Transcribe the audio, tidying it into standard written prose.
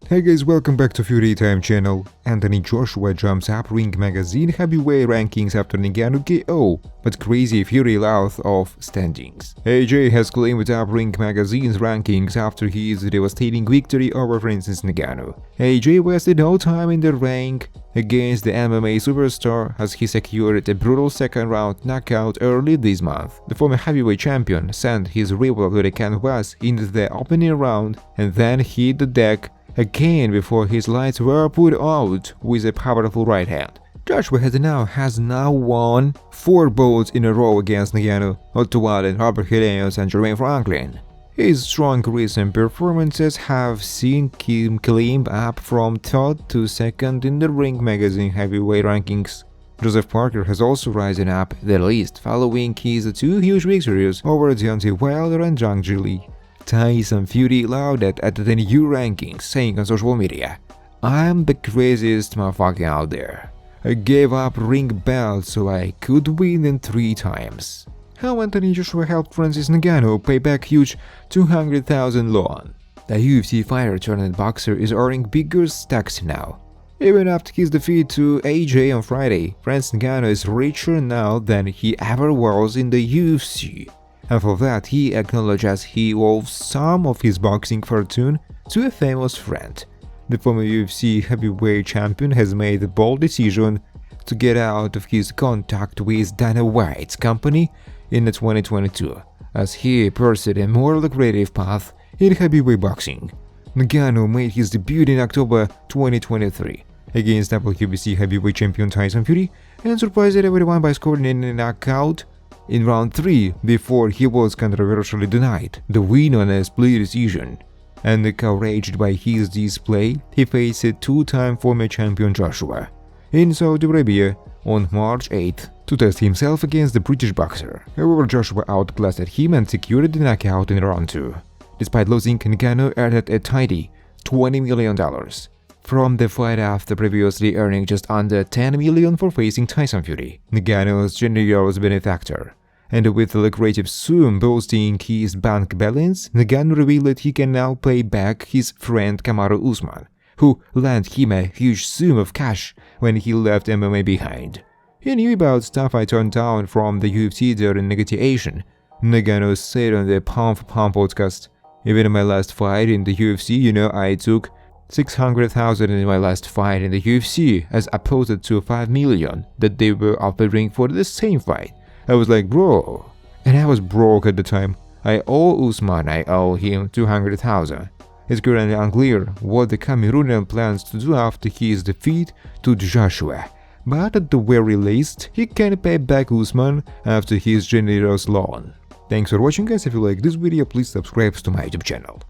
Hey guys, welcome back to Fury Time channel. Anthony Joshua jumps up Ring magazine heavyweight rankings after Ngannou KO, but crazy Fury loud of standings. AJ has claimed up Ring magazine's rankings after his devastating victory over Francis Ngannou. AJ wasted no time in the ring against the MMA superstar as he secured a brutal second-round knockout early this month. The former heavyweight champion sent his rival to the canvas in the opening round and then hit the deck again before his lights were put out with a powerful right hand. Joshua has now won 4 bouts in a row against Ngannou, Otto Wallen, Robert Helenius and Jermaine Franklin. His strong recent performances have seen him climb up from 3rd to 2nd in the Ring magazine heavyweight rankings. Joseph Parker has also risen up the list following his 2 huge victories over Deontay Wilder and Zhang Jili. Tyson Fury lauded at the new rankings, saying on social media, "I'm the craziest motherfucker out there. I gave up ring belts so I could win them 3 times." How Anthony Joshua helped Francis Ngannou pay back huge $200,000 loan. The UFC fighter turned boxer is earning bigger stacks now. Even after his defeat to AJ on Friday, Francis Ngannou is richer now than he ever was in the UFC. And for that, he acknowledges he owes some of his boxing fortune to a famous friend. The former UFC heavyweight champion has made the bold decision to get out of his contact with Dana White's company in 2022, as he pursued a more lucrative path in heavyweight boxing. Ngannou made his debut in October 2023 against WBC heavyweight champion Tyson Fury and surprised everyone by scoring a knockout in round 3 before he was controversially denied the win on a split decision. And encouraged by his display, he faced 2-time former champion Joshua in Saudi Arabia on March 8th to test himself against the British boxer. However, Joshua outclassed him and secured the knockout in round 2. Despite losing, Ngannou earned a tidy $20 million from the fight after previously earning just under $10 million for facing Tyson Fury, Ngannou's generous benefactor. And with the lucrative sum boosting his bank balance, Ngannou revealed that he can now pay back his friend Kamaru Usman, who lent him a huge sum of cash when he left MMA behind. He knew about stuff I turned down from the UFC during negotiation, Ngannou said on the Pump podcast. Even in my last fight in the UFC, I took $600,000 in my last fight in the UFC as opposed to $5 million that they were offering for the same fight. I was like, bro. And I was broke at the time. I owe Usman, I owe him $200,000. It's currently unclear what the Cameroonian plans to do after his defeat to Joshua, but at the very least, he can pay back Usman after his generous loan. Thanks for watching guys. If you like this video, please subscribe to my YouTube channel.